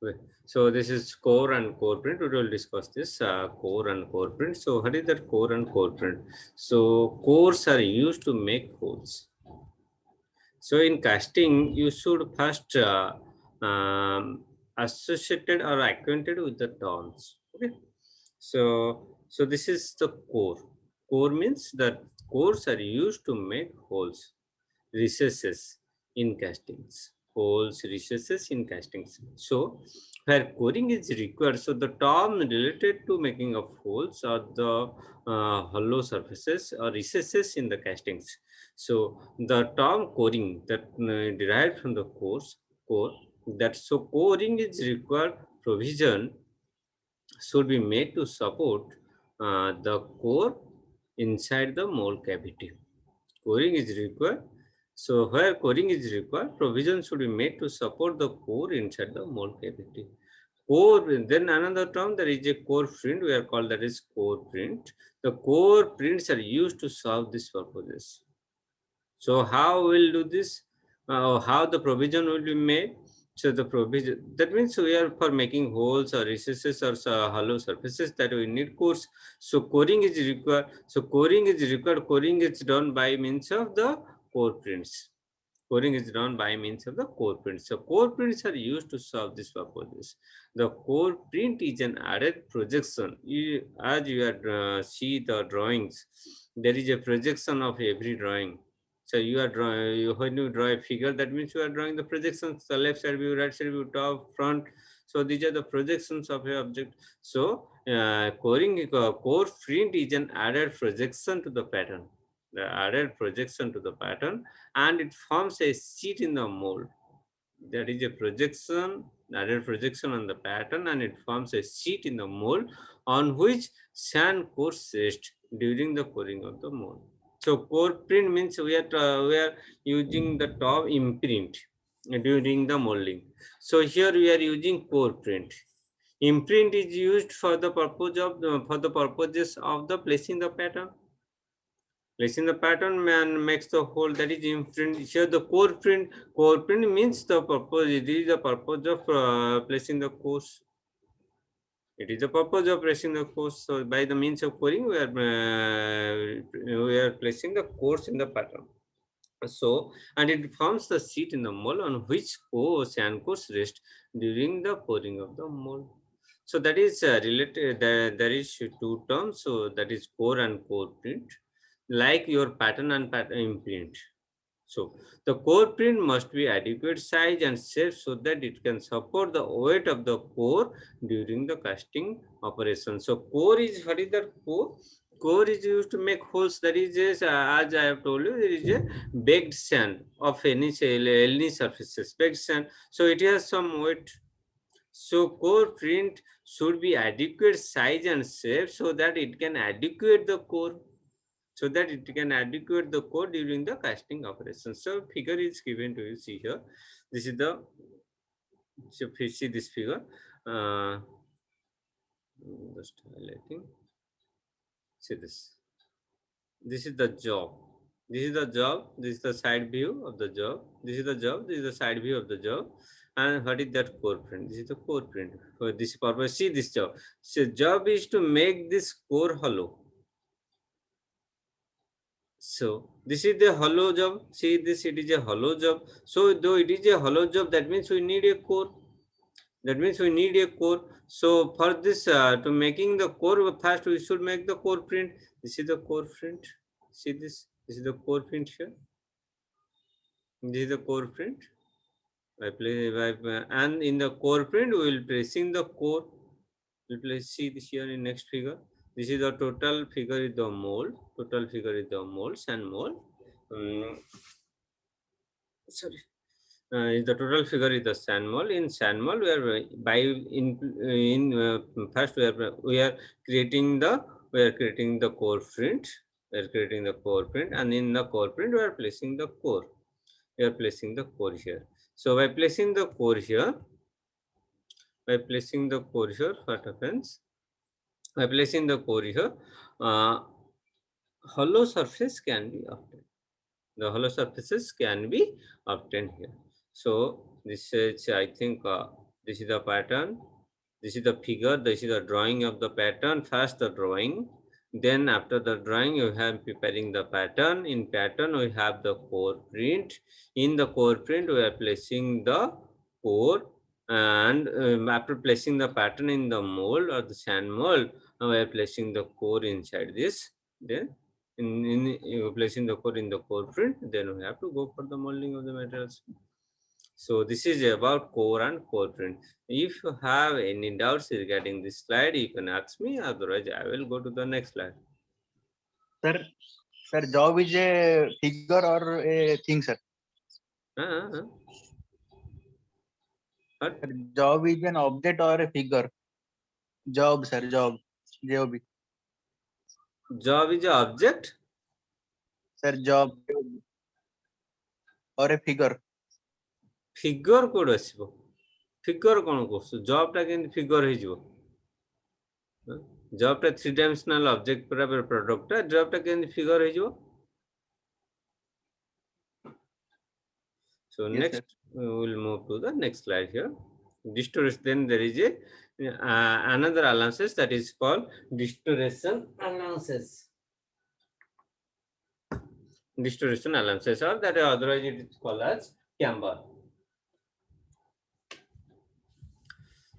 Okay. So this is core and core print. We will discuss this core and core print. So what is that core and core print? So cores are used to make holes. So in casting, you should first associated or acquainted with the terms. Okay. So this is the core. Core means that cores are used to make holes, recesses in castings. Holes, recesses in castings. So where coring is required, so the term related to making of holes are the hollow surfaces or recesses in the castings. So the term coring that derived from the core, that so coring is required provision should be made to support the core inside the mold cavity. Coring is required. So where coring is required, provision should be made to support the core inside the mold cavity. Core, then another term, there is a core print, we are called that is core print. The core prints are used to solve these purposes. So how we'll do this? How the provision will be made? So the provision, that means we are for making holes or recesses or hollow surfaces that we need cores. So coring is required. So coring is required. Coring is done by means of the core prints. Coring is done by means of the core prints. So core prints are used to solve these purposes. The core print is an added projection. As you are see the drawings, there is a projection of every drawing. So you are drawing, when you draw a figure, that means you are drawing the projections, the left side view, right side view, top, front. So these are the projections of a object. So core print is an added projection to the pattern. The added projection to the pattern, and it forms a sheet in the mold. That is a projection, added projection on the pattern, and it forms a sheet in the mold on which sand cores rest during the pouring of the mold. So core print means we are using the top imprint during the molding. So here we are using core print. Imprint is used for the purposes of the placing the pattern. Placing the pattern man makes the hole, that is imprint. Here the core print. Core print means the purpose. It is the purpose of placing the course. It is the purpose of placing the course. So by the means of coring, we are placing the course in the pattern. So and it forms the sheet in the mold on which sand cores rest during the pouring of the mold. So that is related. There is two terms. So that is core and core print, like your pattern and pattern imprint. So the core print must be adequate size and shape so that it can support the weight of the core during the casting operation. So core is, what is the core? Core is used to make holes. That is just, as I have told you, there is a baked sand of any surfaces. Baked sand. So it has some weight. So core print should be adequate size and shape so that it can adequate the core, so that it can adequate the core during the casting operation. So figure is given to you. See here, this is the, so if you see this figure, uh, just highlighting. See this. This is the job. This is the job. This is the side view of the job. This is the job. This is the side view of the job. And what is that core print? This is the core print. For this purpose, see this job. So job is to make this core hollow. So this is the hollow job. See this, it is a hollow job. So though it is a hollow job, that means we need a core. That means we need a core. So for this, to making the core, first we should make the core print. This is the core print. See this. This is the core print here. This is the core print. And in the core print, we will placing the core. We'll place, see this here in next figure. This is the total figure is the mold. Total figure is the mold, sand mold. Sorry. The total figure is the sand mold. In sand mold, we are by in first we are creating the core print. We are creating the core print, and in the core print, we are placing the core. We are placing the core here. So by placing the core here, what happens? By placing the core here, uh, hollow surface can be obtained. The hollow surfaces can be obtained here. So this is, I think, This is the pattern. This is the figure. This is the drawing of the pattern. First the drawing. Then after the drawing, you have preparing the pattern. In pattern, we have the core print. In the core print, we are placing the core. And after placing the pattern in the mold or the sand mold, we are placing the core inside this. Then in placing the core in the core print, then we have to go for the molding of the materials. So this is about core and core print. If you have any doubts regarding this slide, you can ask me. Otherwise, I will go to the next slide. Sir, sir, job is a figure or a thing, sir? What? Sir, job is an object or a figure? Job, sir, job. Job. Job is an object. Sir, job or a figure. Figure कोड आसीबो figure कोन कोस job टा केन figure हे जिवो job टा three dimensional object पर प्रोडक्ट टा job टा केन figure हे जिवो so Yes, next sir. we will move to the next slide here. Distortion, then there is a another analysis that is called distortion analysis. Distortion analysis, or that otherwise it is called as camber.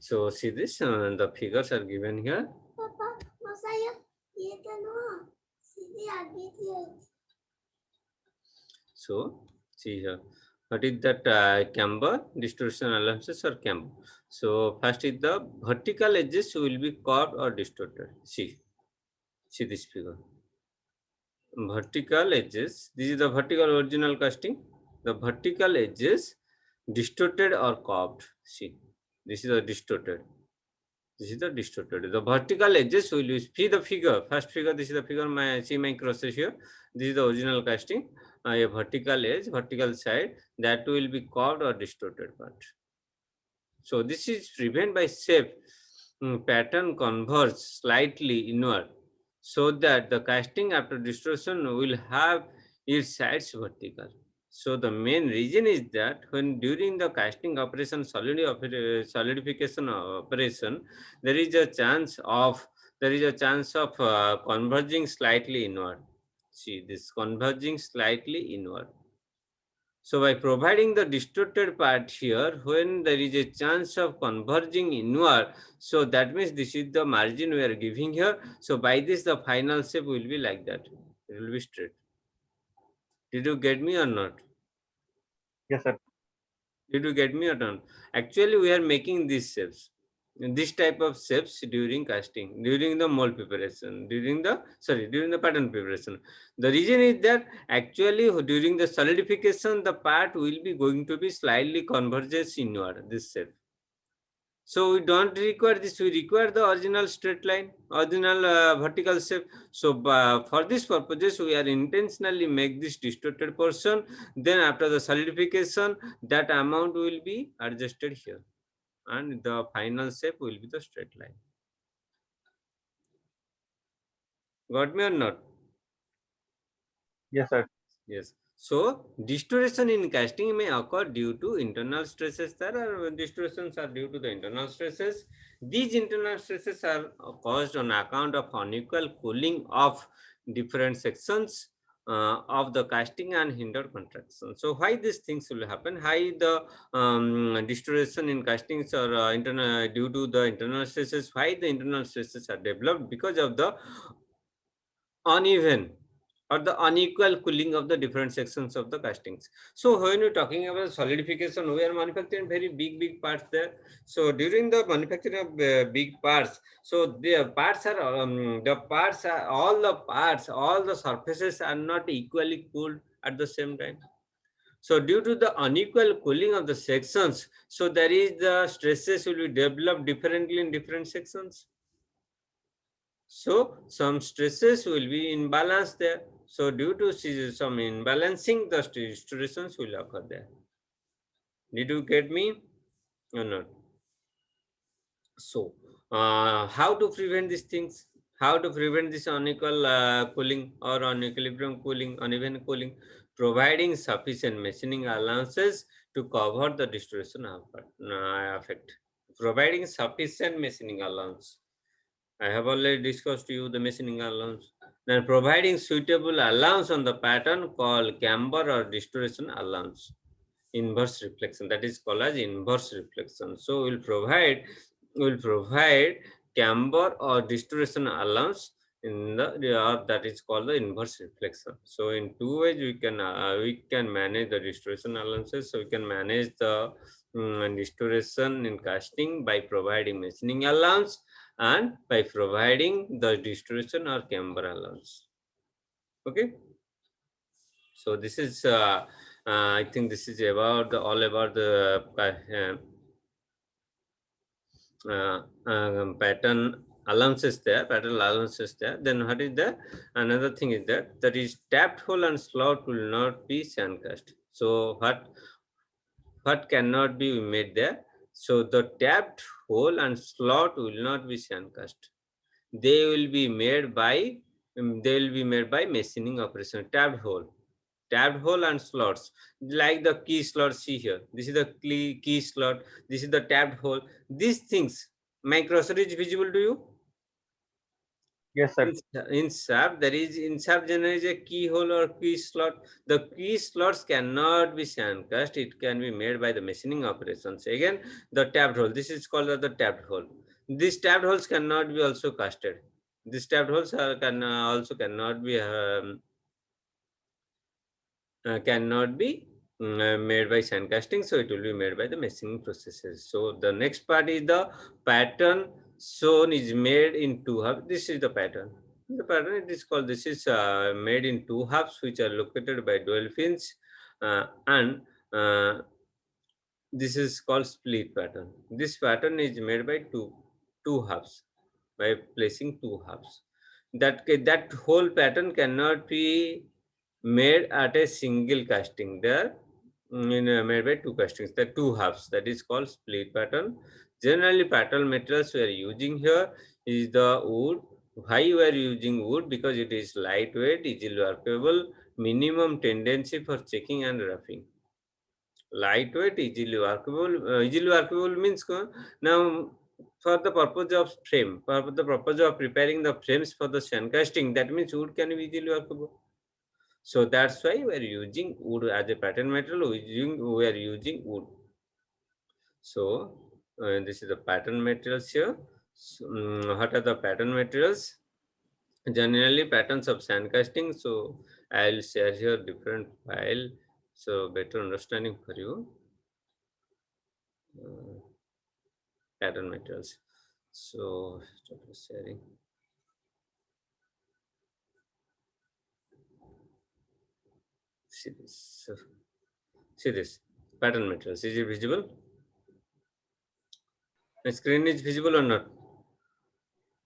So see this, the figures are given here. Papa, masaya, ये तो ना सीधी आगे थी. So see here, what is that camber, distortion analysis or camber? So first is the vertical edges will be curved or distorted. See this figure. Vertical edges, this is the vertical original casting. The vertical edges distorted or curved. See, this is the distorted. This is the distorted. The vertical edges will be, see the figure. First figure, this is the figure, see my crosses here. This is the original casting. A vertical edge, vertical side, that will be curved or distorted part. So this is prevent by shape. Pattern converge slightly inward, so that the casting after distortion will have its sides vertical. So the main reason is that when during the casting operation, solidification operation, there is a chance of converging slightly inward. See this converging slightly inward. So by providing the distorted part here, when there is a chance of converging inward, so that means this is the margin we are giving here. So by this the final shape will be like that. It will be straight. Did you get me or not? Yes, sir. Did you get me or not? Actually, we are making these shapes. This type of shapes during casting, during the mold preparation, during the pattern preparation. The reason is that actually during the solidification, the part will be going to be slightly converges inward, this shape. So we don't require this, we require the original straight line, original vertical shape. So for this purposes, we are intentionally make this distorted portion. Then after the solidification, that amount will be adjusted here. And the final shape will be the straight line. Got me or not? Yes, sir. Yes. So distortion in casting may occur due to internal stresses. There are distortions are due to the internal stresses. These internal stresses are caused on account of unequal cooling of different sections of the casting and hinder contraction. So why these things will happen? Why the distortion in castings are internal due to the internal stresses? Why the internal stresses are developed? Because of the uneven or the unequal cooling of the different sections of the castings. So when you're talking about solidification, we are manufacturing very big parts there. So during the manufacturing of big parts, so the parts are all the surfaces are not equally cooled at the same time. So due to the unequal cooling of the sections, so there is the stresses will be developed differently in different sections. So some stresses will be imbalanced there. So due to some imbalancing, the distortions will occur there. Did you get me or not? So how to prevent these things? How to prevent this unequal cooling or unequilibrium cooling, uneven cooling? Providing sufficient machining allowances to cover the distortion effect. providing sufficient machining allowance. I have already discussed to you the machining allowance. Then providing suitable allowance on the pattern called camber or distortion allowance. Inverse reflection, that is called as inverse reflection. So will provide camber or distortion allowance in the or that is called the inverse reflection. So in two ways we can manage the distortion allowances. So we can manage the distortion in casting by providing machining allowance and by providing the distortion or camber allowance. Okay, so this is I think this is about all about the pattern allowances there, pattern allowances there. Then what is the another thing is that is tapped hole and slot will not be sand cast. So what cannot be made there? So the tapped hole and slot will not be sand cast. They will be made by machining operation. Tapped hole and slots, like the key slot. See here, this is the key slot, this is the tapped hole. These things, my cursor is visible to you? Yes, sir. In SAP, there is a keyhole or key slot. The key slots cannot be sand cast. It can be made by the machining operations. Again, the tapped hole. This is called the tapped hole. These tapped holes cannot be also casted. These tapped holes cannot be made by sand casting. So it will be made by the machining processes. So the next part is the pattern shown is made in two halves. This is the pattern. The pattern it is called. This is made in two halves, which are located by dual fins, and this is called split pattern. This pattern is made by two halves, by placing two halves. That whole pattern cannot be made at a single casting. There made by two castings. The two halves, that is called split pattern. Generally, pattern materials we are using here is the wood. Why we are using wood? Because it is lightweight, easily workable, minimum tendency for checking and roughing. Lightweight, easily workable means now for the purpose of frame, for the purpose of preparing the frames for the sand casting, that means wood can be easily workable. So that's why we are using wood as a pattern material. We are using wood. So this is the pattern materials here. So, what are the pattern materials? Generally patterns of sand casting. So I'll share here different file. So better understanding for you. Pattern materials. So stop sharing. See this. See this pattern materials. Is it visible? The screen is visible or not?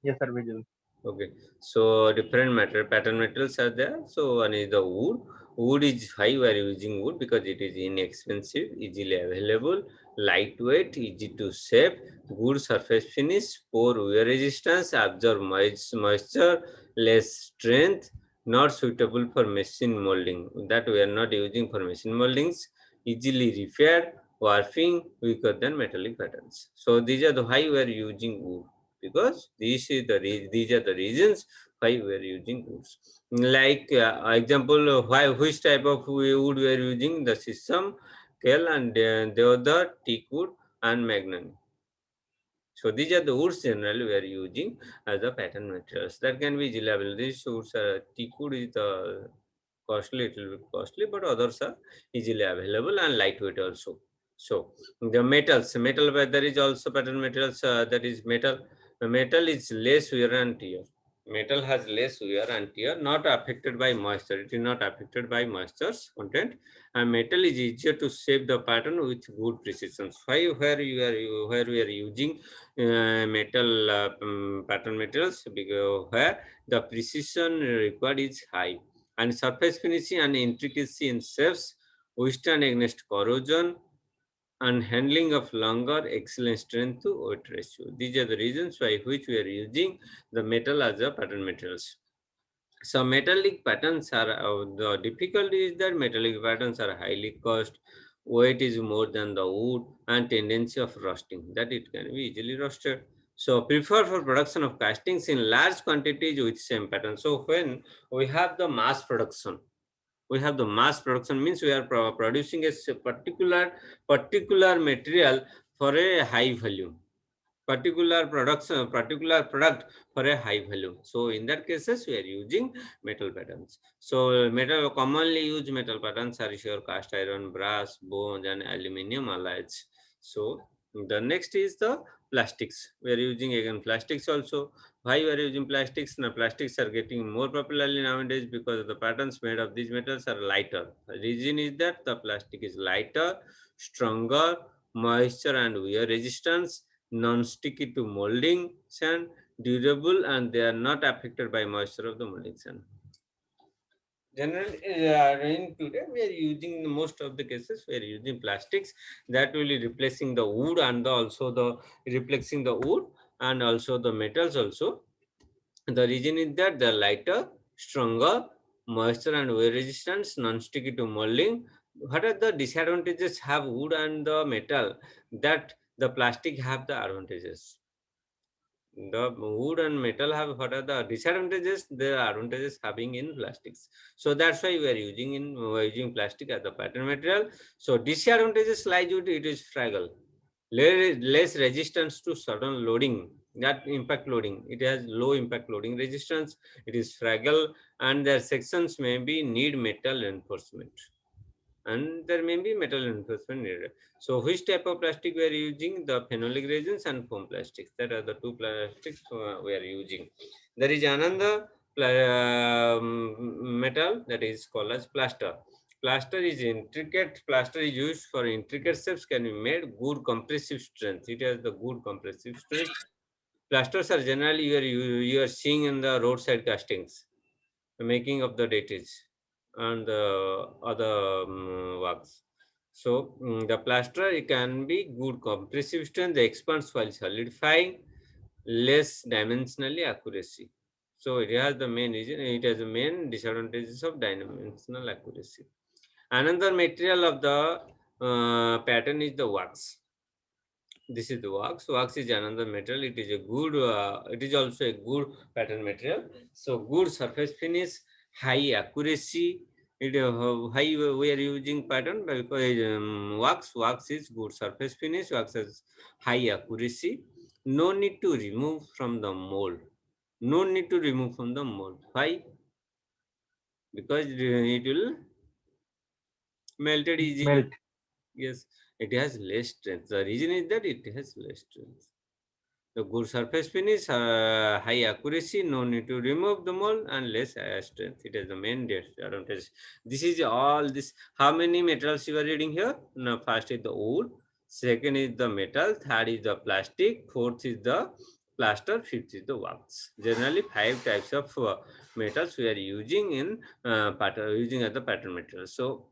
Yes, sir. Visual. Okay, so different pattern materials are there. So one is the wood. Wood is high. We are using wood because it is inexpensive, easily available, lightweight, easy to shape, good surface finish, poor wear resistance, absorb moisture, less strength, not suitable for machine molding. That we are not using for machine moldings. Easily repaired, warping, weaker than metallic patterns. So these are the why we are using wood, because these are the reasons why we are using woods. Like example, which type of wood we are using: the Sisam, Kel, and the other teak wood and Magnon. So these are the woods generally we are using as the pattern materials. That can be easily available. These woods teak wood is the costly, it will be costly, but others are easily available and lightweight also. So the metals, there is also pattern materials that is metal. The metal is less wear and tear. Metal has less wear and tear, not affected by moisture. It is not affected by moisture's content. And metal is easier to shape the pattern with good precision. Where we are using metal pattern materials, because where the precision required is high, and surface finishing and intricacy in shapes, withstand against corrosion, and handling of longer, excellent strength to weight ratio. These are the reasons why which we are using the metal as a pattern materials. So metallic patterns are the difficulty is that metallic patterns are highly cost. weight is more than the wood, and tendency of rusting, that it can be easily rusted. So prefer for production of castings in large quantities with same pattern. So when we have the mass production, means we are producing a particular material for a high volume, particular product for a high value. So in that cases we are using metal patterns. So metal commonly used metal patterns are your cast iron, brass, bronze, and aluminum alloys. So the next is the plastics. We are using again plastics also. Why we are using plastics? Now plastics are getting more popularly nowadays because the patterns made of these metals are lighter. The reason is that the plastic is lighter, stronger, moisture and wear resistance, non-sticky to molding sand, durable, and they are not affected by moisture of the molding sand. Generally, in today we are using most of the cases we are using plastics that will be replacing the wood and also the replacing the wood and also the metals also. The reason is that they are lighter, stronger, moisture and wear resistance, non-sticky to molding. What are the disadvantages have wood and the metal that the plastic have the advantages? The wood and metal have what are the disadvantages? The advantages having in plastics. So that's why we are using plastic as the pattern material. So disadvantages lies with it is fragile, less resistance to sudden loading, that impact loading. It has low impact loading resistance. It is fragile, and their sections may be need metal reinforcement, and there may be metal reinforcement needed. So which type of plastic we are using? The phenolic resins and foam plastics. That are the two plastics we are using. There is another metal that is called as plaster. Plaster is intricate. Plaster is used for intricate shapes, can be made good compressive strength. It has the good compressive strength. Plasters are generally you are seeing in the roadside castings, the making of the datage and the other works. So the plaster it can be good compressive strength, the expands while solidifying, less dimensionally accuracy. So it has the main reason. It has the main disadvantages of dimensional accuracy. Another material of the pattern is the wax. This is the wax. Wax is another material. It is a good. It is also a good pattern material. So good surface finish, high accuracy. It high we are using pattern because wax. Wax is good surface finish. Wax has high accuracy. No need to remove from the mold. No need to remove from the mold. Why? Because it will melted easily. Melt. Yes, it has less strength. The reason is that it has less strength. The good surface finish, high accuracy, no need to remove the mold, and less strength. It is the main disadvantage. This is all this. How many metals you are reading here? Now, first is the wood, second is the metal, third is the plastic, fourth is the plaster, fifth is the wax. Generally, 5 types of metals we are using in pattern, using as the pattern material. So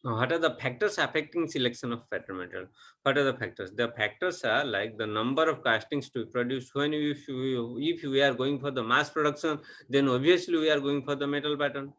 what are the factors affecting selection of pattern material? What are the factors? The factors are like the number of castings to produce. When if we are going for the mass production, then obviously we are going for the metal pattern.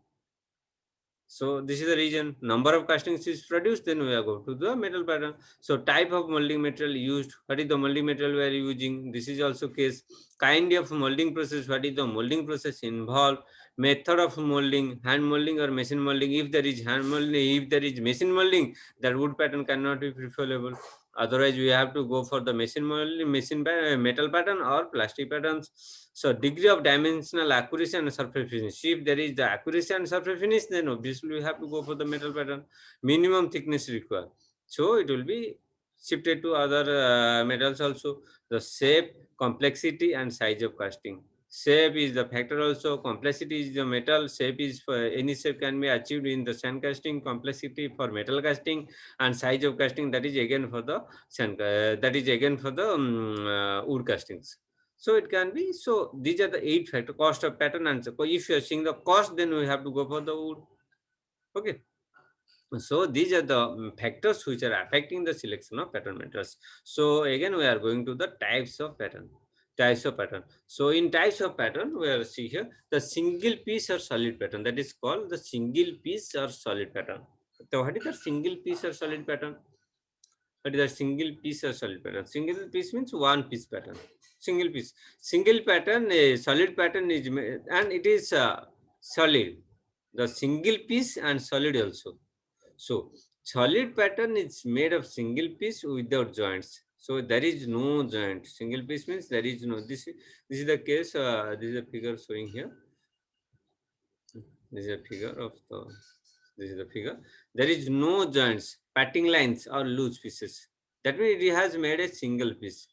So this is the reason number of castings is produced, then we are going to the metal pattern. So type of molding material used, what is the molding material we are using? This is also case. Kind of molding process, what is the molding process involved? Method of molding, hand molding or machine molding. If there is hand molding, if there is machine molding, that wood pattern cannot be preferable. Otherwise, we have to go for the machine molding, metal pattern or plastic patterns. So degree of dimensional accuracy and surface finish. If there is the accuracy and surface finish, then obviously we have to go for the metal pattern. Minimum thickness required. So it will be shifted to other metals also. The shape, complexity and size of casting. Shape is the factor also. Complexity is the metal. Shape is for any shape can be achieved in the sand casting. Complexity for metal casting, and size of casting that is again for the sand. That is again for the wood castings. So it can be. So these are the 8 factor cost of pattern and so if you are seeing the cost, then we have to go for the wood. Okay. So these are the factors which are affecting the selection of pattern metals. So again, we are going to the types of pattern. Types of pattern. So in types of pattern, we are see here the single piece or solid pattern. That is called the single piece or solid pattern. So what is the single piece or solid pattern? What is the single piece or solid pattern? Single piece means one piece pattern. Single piece. Single pattern, a solid pattern is and it is solid. The single piece and solid also. So solid pattern is made of single piece without joints. So there is no joint. Single piece means there is no. This is the case. This is a figure showing here. This is a figure of the. This is the figure. There is no joints, patting lines or loose pieces. That means it has made a single piece.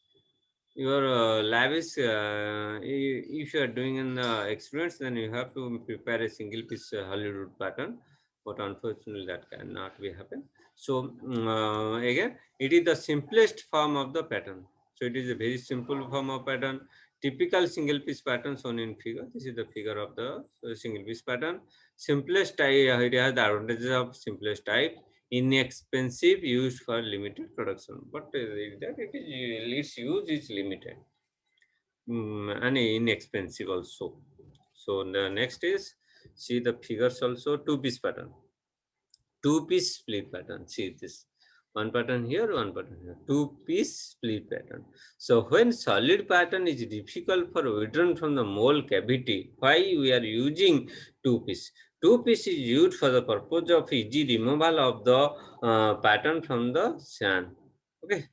Your lab is, if you are doing an experiments, then you have to prepare a single piece Hollywood pattern, but unfortunately that cannot be happen. So again, it is the simplest form of the pattern. So it is a very simple form of pattern. Typical single piece pattern shown in figure. This is the figure of the single piece pattern. Simplest type, it has the advantages of simplest type. Inexpensive, used for limited production, but that it is its use is limited, and inexpensive also. So the next is, see the figures also, two-piece pattern, two-piece split pattern. See this, one pattern here, one pattern here, two-piece split pattern. So when solid pattern is difficult for withdrawn from the mold cavity, why we are using two-piece? Two-piece is used for the purpose of easy removal of the pattern from the sand. Okay.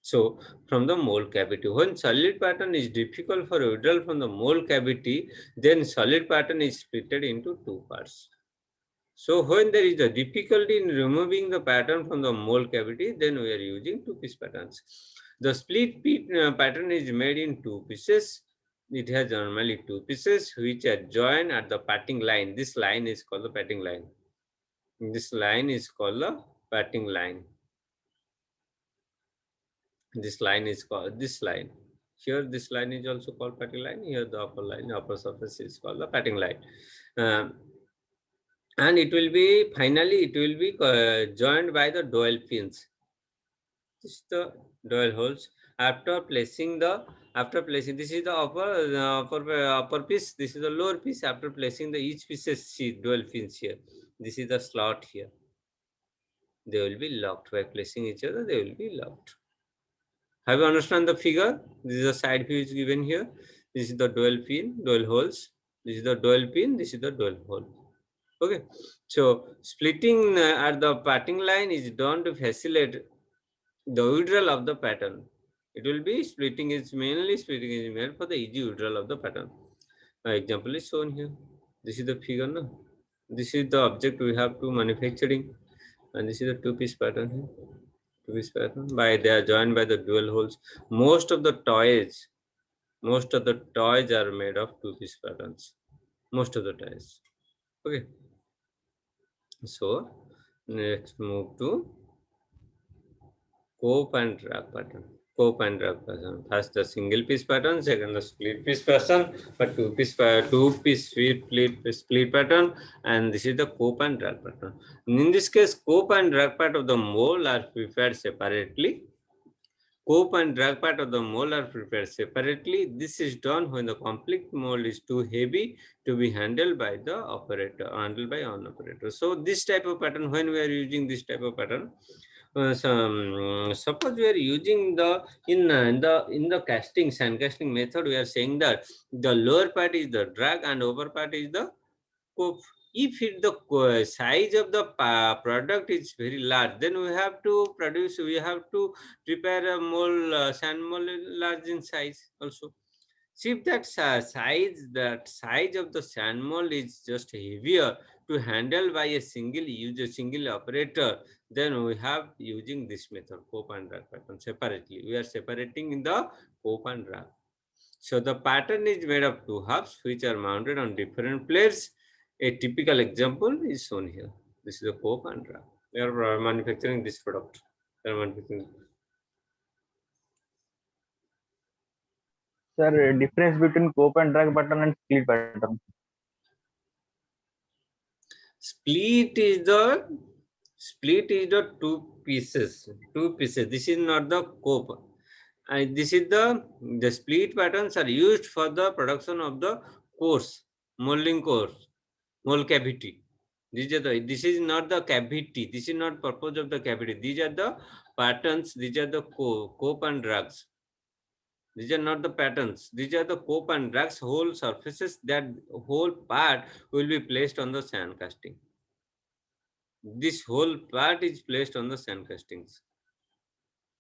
So from the mold cavity, when solid pattern is difficult for withdrawal from the mold cavity, then solid pattern is split into two parts. So when there is a difficulty in removing the pattern from the mold cavity, then we are using two-piece patterns. The split pattern is made in two pieces. It has normally two pieces which are joined at the parting line. This line is called the parting line. This line is called the parting line. This line is called this line. Here this line is also called parting line. Here the upper line, upper surface is called the parting line. And it will be, finally it will be joined by the dowel pins. This is the dowel holes. After placing, this is the upper piece, this is the lower piece. After placing the each pieces, see dowel pins here. This is the slot here. They will be locked. By placing each other, they will be locked. Have you understand the figure? This is the side view is given here. This is the dowel pin, dowel holes. This is the dowel pin, this is the dowel hole. Okay. So splitting at the parting line is done to facilitate the withdrawal of the pattern. It will be splitting is made for the easy withdrawal of the pattern. Example is shown here. This is the figure. No? This is the object we have to manufacturing, and this is the two-piece pattern here. Two-piece pattern. They are joined by the dual holes. Most of the toys are made of two-piece patterns. Most of the toys. Okay. So next move to cope and drag pattern. Cope and drag pattern. First the single piece pattern, second the split piece pattern, but two piece split pattern, and this is the cope and drag pattern. In this case, cope and drag part of the mold are prepared separately. Cope and drag part of the mold are prepared separately. This is done when the complete mold is too heavy to be handled by the operator, handled by an operator. So this type of pattern, when we are using this type of pattern, suppose we are using the in the casting, sand casting method, we are saying that the lower part is the drag and upper part is the cope. If the size of the product is very large, then we have to prepare a mold, sand mold large in size also. See if that size of the sand mold is just heavier to handle by a single operator, then we have using this method, cope and drag pattern separately. We are separating in the cope and drag. So the pattern is made of two halves which are mounted on different plates. A typical example is shown here. This is the cope and drag. We are manufacturing this product. Sir, difference between cope and drag pattern and split pattern. Split is the two pieces. This is not the cope. And this is the split patterns are used for the production of the cores, molding cores, mold cavity. These are the, this is not the cavity. This is not purpose of the cavity. These are the patterns. These are the cope and drugs. These are not the patterns. These are the cope and drugs whole surfaces. That whole part will be placed on the sand casting. This whole part is placed on the sand castings.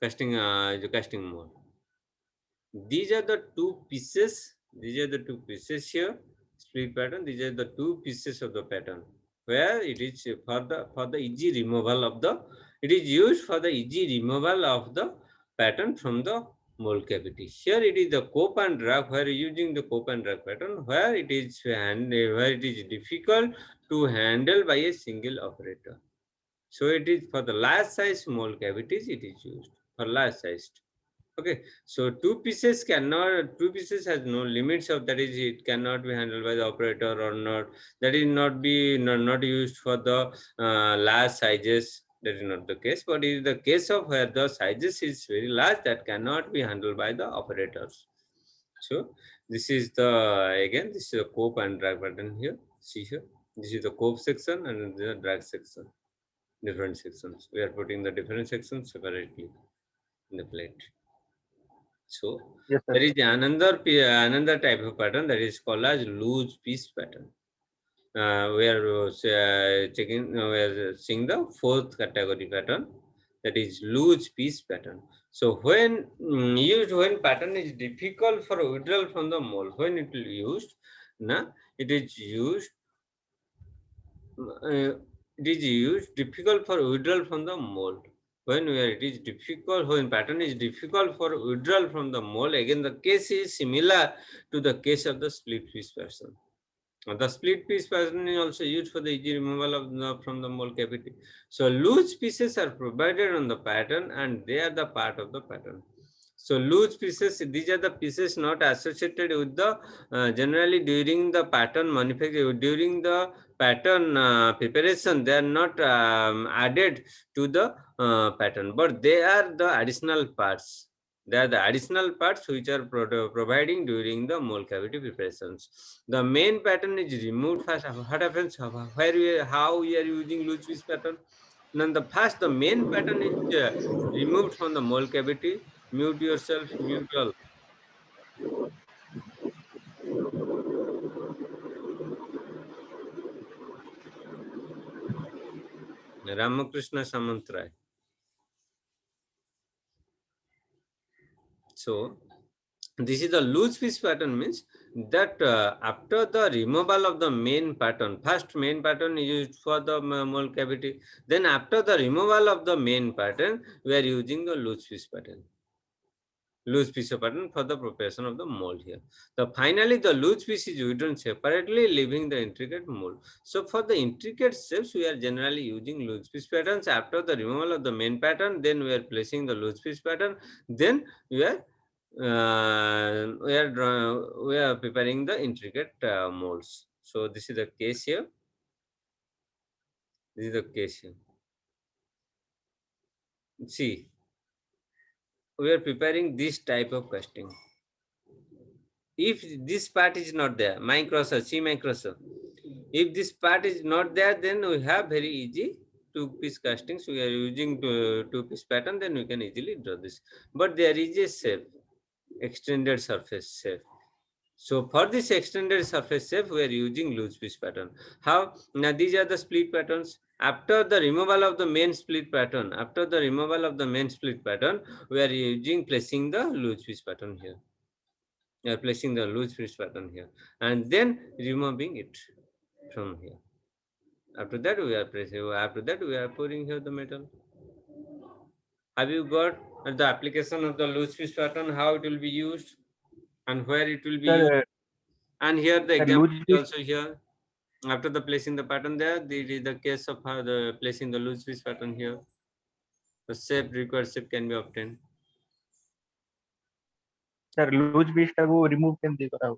The casting mold. These are the two pieces. These are the two pieces here. Split pattern. These are the two pieces of the pattern where it is for the easy removal of the. It is used for the easy removal of the pattern from the mold cavity. Here it is the cope and drag where using the cope and drag pattern where it is where it is difficult to handle by a single operator. So it is for the large size mold cavities it is used for large sized. Okay, so two pieces has no limits of that is it cannot be handled by the operator or not. That is not used for the large sizes. That is not the case, but it is the case of where the sizes is very large that cannot be handled by the operators. So this is the again this is the cope and drag pattern here. See here, this is the cope section and the drag section. Different sections. We are putting the different sections separately in the plate. So Yes, sir. there is another type of pattern that is called as loose piece pattern. We are we are seeing the fourth category pattern that is loose piece pattern. So when used when pattern is difficult for withdrawal from the mold, when it is used, it is used. It is used difficult for withdrawal from the mold. When it is difficult, when pattern is difficult for withdrawal from the mold, again the case is similar to the case of the split piece pattern. The split piece pattern is also used for the easy removal of from the mold cavity. So loose pieces are provided on the pattern and they are the part of the pattern. So loose pieces, these are the pieces not associated with the generally during the pattern manufacture, during the pattern preparation, they are not added to the pattern, but they are the additional parts. They are the additional parts which are providing during the mold cavity preparations. The main pattern is removed first. What happens? How we are using loose piece pattern? Then the main pattern is removed from the mold cavity. Mute yourself, mute all. Ramakrishna Samantray. So this is the loose piece pattern means that after the removal of the main pattern, first main pattern is used for the mold cavity. Then after the removal of the main pattern, we are using the loose piece pattern. Loose piece of pattern for the preparation of the mold here. Finally, the loose piece is withdrawn separately, leaving the intricate mold. So for the intricate shapes, we are generally using loose piece patterns. After the removal of the main pattern, then we are placing the loose piece pattern. Then we are we are preparing the intricate molds. So this is the case here. This is the case here. See, we are preparing this type of casting. If this part is not there, Microsoft, see Microsoft. If this part is not there, then we have very easy two-piece castings. We are using two-piece pattern, then we can easily draw this. But there is a shape, extended surface shape. So for this extended surface shape, we are using loose piece pattern. How? Now these are the split patterns. After the removal of the main split pattern, we are placing the loose piece pattern here. We are placing the loose piece pattern here, and then removing it from here. After that, we are pouring here the metal. Have you got the application of the loose piece pattern? How it will be used and where it will be used? Sir, And here the sir, example loose is piece. also here. After the placing the pattern there, this is the case of how the placing the loose piece pattern here. The required shape can be obtained. Sir, loose piece टाको remove केमती कराओ?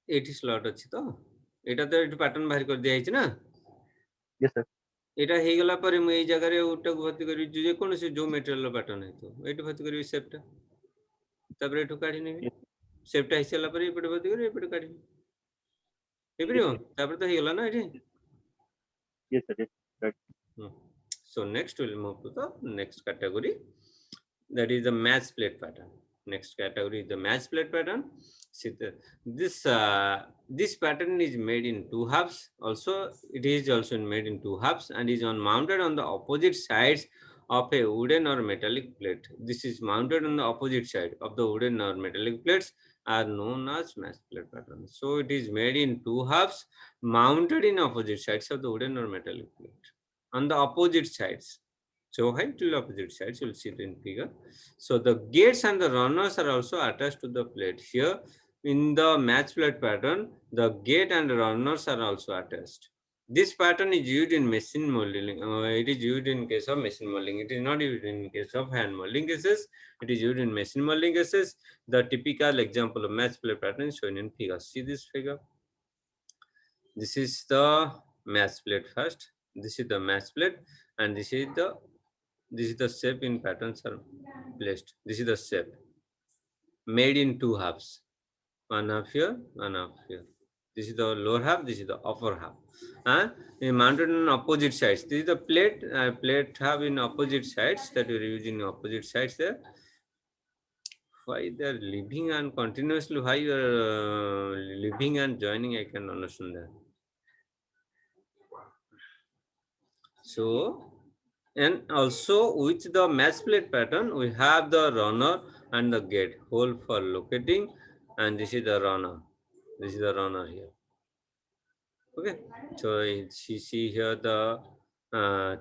Eighty slot अच्छी तो एटा तो एटू pattern बाहर कर दिया है ना. Yes, sir. এটা হয়ে গলা পরে মু এই জায়গায় ওটাকে ভর্তি করি যে কোন সে জো ম্যাটেরিয়াল প্যাটার্ন হইতো এটু ভর্তি করি শেপটা তারপরে এটু কাটি নেবি Yes, শেপটা হিসালা পরে এপটে ভর্তি করি এপটে কাটি yes, নেবি yes. তারপরে তো হয়ে গলা না এটি Yes, sir. Yes. Right. So next we'll move to the next category, that is the match plate pattern. Next category is the match plate pattern. See this pattern is made in two halves. Also, it is also made in two halves and is mounted on the opposite sides of a wooden or metallic plate. This is mounted on the opposite side of the wooden or metallic plates are known as match plate pattern. So it is made in two halves, mounted in opposite sides of the wooden or metallic plate on the opposite sides. So height to opposite sides, you'll see it in figure. So the gates and the runners are also attached to the plate. Here in the match plate pattern, the gate and runners are also attached. This pattern is used in machine molding. It is used in case of machine molding. It is not used in case of hand molding cases. It is used in machine molding cases. The typical example of match plate pattern is shown in figure. See this figure. This is the match plate first. This is the match plate, and this is the shape in patterns are placed. This is the shape made in two halves. One half here, one half here. This is the lower half, this is the upper half. Mounted on opposite sides. This is the plate. Plate have in opposite sides that we are using opposite sides there. Why they are living and continuously, why you are living and joining, I can understand that. So, and also with the match plate pattern, we have the runner and the gate hole for locating, and this is the runner. This is the runner here. Okay, so you see here the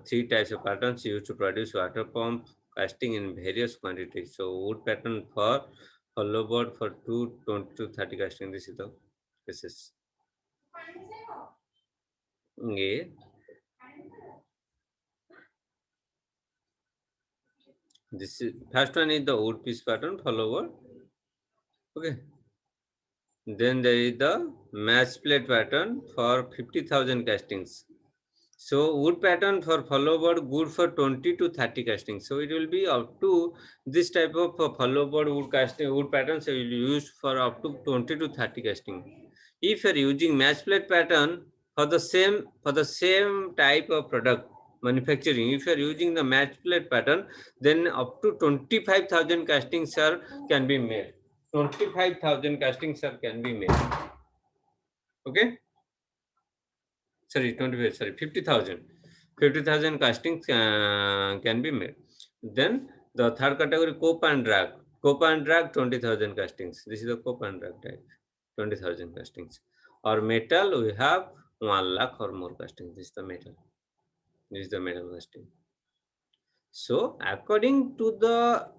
three types of patterns used to produce water pump casting in various quantities. So wood pattern for hollow board for 20 to 30 casting. This is the cases. Okay. This is first one is the wood piece pattern follower. Okay. Then there is the match plate pattern for 50,000 castings. So wood pattern for follow board good for 20 to 30 castings. So it will be up to this type of follow board wood casting wood patterns will be used for up to 20 to 30 casting. If you are using match plate pattern for the same type of product manufacturing, if you are using the match plate pattern, then up to 25,000 castings can be made. 25,000 castings can be made. Okay. Sorry, 25, sorry, 50,000. 50,000 castings can be made. Then the third category, cope and drag. Cope and drag, 20,000 castings. This is the cope and drag type, 20,000 castings. Or metal, we have 1 lakh or more castings. This is the metal. This is the metal casting. So according to the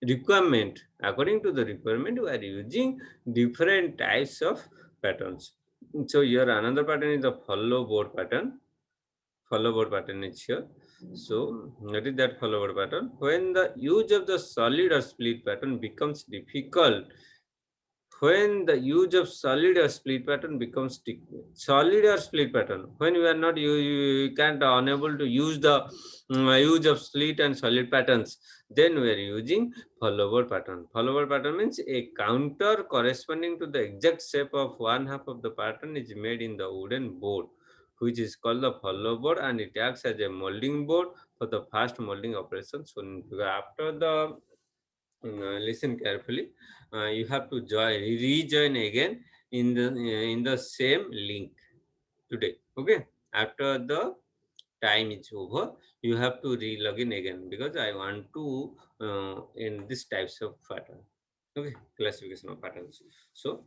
requirement, we are using different types of patterns. So here another pattern is the follow board pattern. Follow board pattern is here. So what is that follow board pattern? When the use of the solid or split pattern becomes difficult, when the use of solid or split pattern becomes solid or split pattern, when you are not you can't unable to use the use of split and solid patterns, then we are using follow board pattern. Follow board pattern means a counter corresponding to the exact shape of one half of the pattern is made in the wooden board, which is called the follow board, and it acts as a molding board for the fast molding operation. So after the listen carefully, you have to rejoin again in the same link today. Okay, after the time is over, you have to re-log in again, because I want to in this types of pattern. Okay, classification of patterns. So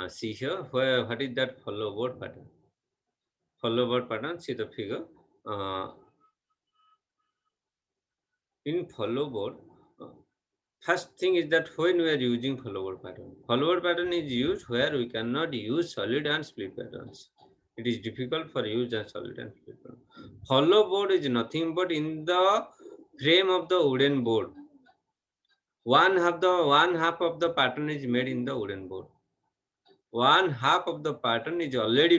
see here, what is that follow board pattern? Follow board pattern, see the figure. In follow board, first thing is that when we are using follower pattern is used where we cannot use solid and split patterns. It is difficult for use and solid and split pattern. Follow board is nothing but in the frame of the wooden board. One half of the pattern is made in the wooden board. One half of the pattern is already